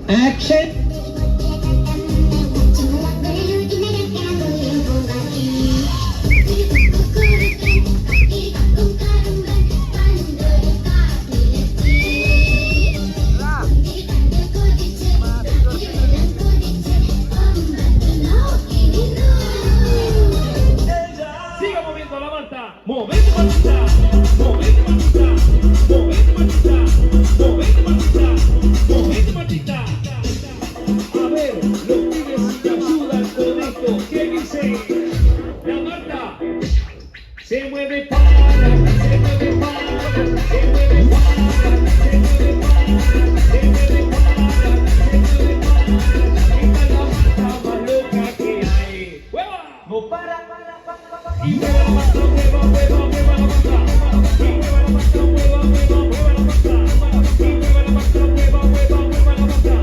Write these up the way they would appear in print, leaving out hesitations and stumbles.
Action. Siga moviendo la manta, movete mantita, movete mantita, movete mantita, movete mantita, movete mantita. A ver, los pibes si te ayudan con esto, ¿qué dice? La Marta se mueve para, se mueve para, se mueve para, se mueve para, se mueve para, se mueve para. Esta es la Marta más loca que hay. ¡Hueva! No para. Y mueva la manta, mueva, mueva, mueva la manta. Y mueva la manta, mueva, mueva, mueva la manta. Y mueva la manta, mueva, mueva, mueva la manta.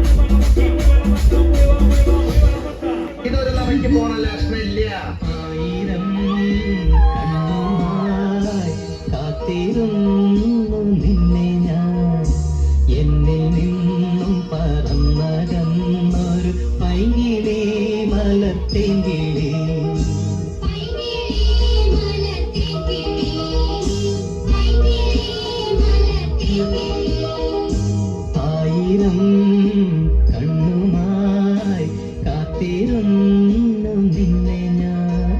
Y mueva la manta, mueva, mueva, mueva la manta. ഇതൊരു നമുക്ക് പോകണല്ല smell. ആയിരം കണ്ണുമായി കാത്തിരുന്നു നിന്നെ ഞാൻ, എന്നിൽ നിന്നും പറന്നകന്നൊരു പൈകിളി മലർത്തേങ്കിളി. ആയിരം കണ്ണുമായി കാത്തിരുന്നു നിന്നെ ഞാൻ,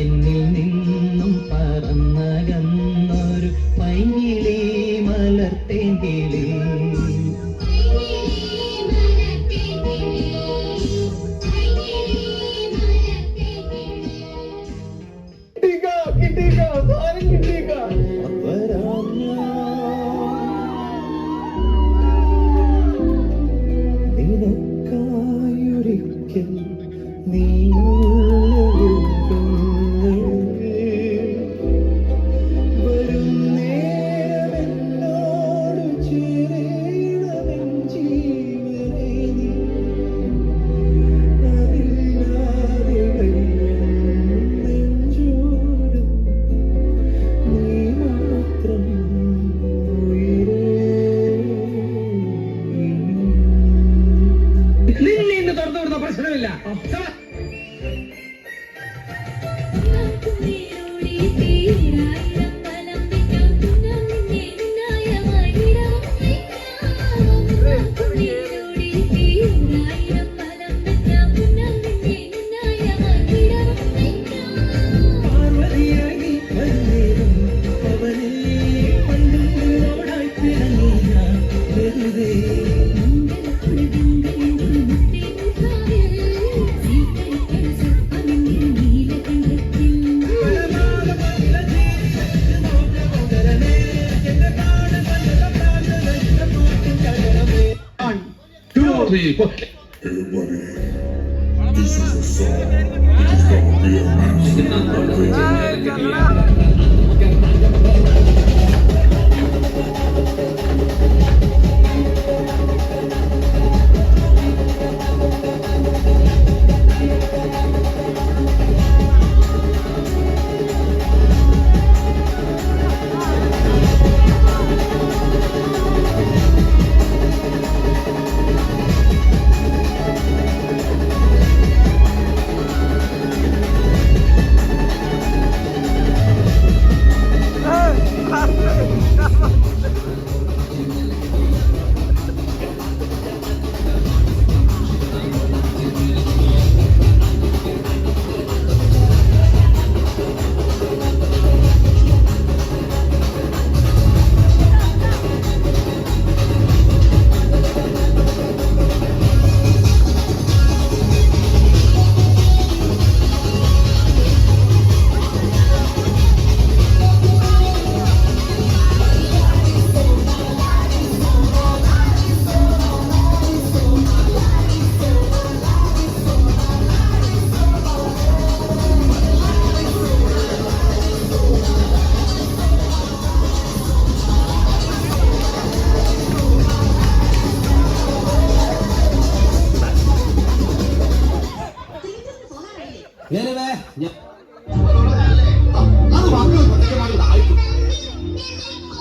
എന്നിൽ നിന്നും പറന്നകന്നൊരു പൈകിളി മലർത്തേങ്കിളി. കിട്ടിക്ക സാധനം കിട്ടിക്ക. നിനക്കായൊരിക്കൽ നീ വരും നേരമെന്നോട് ചേരണമെൻ ജീവനെ നീ, അതില്ലാതെ നെഞ്ചോട് നീ മാത്രം നിന്നെ ഇന്ന് തുറന്നു വിടുന്ന പ്രശ്നമില്ല. പാർവതിയായി വന്നേരും അവനെ പണ്ടുള്ളോടായി പിണങ്ങിയ വെറുതെ. Everybody, this is a song. It's gonna be a Viene, ve.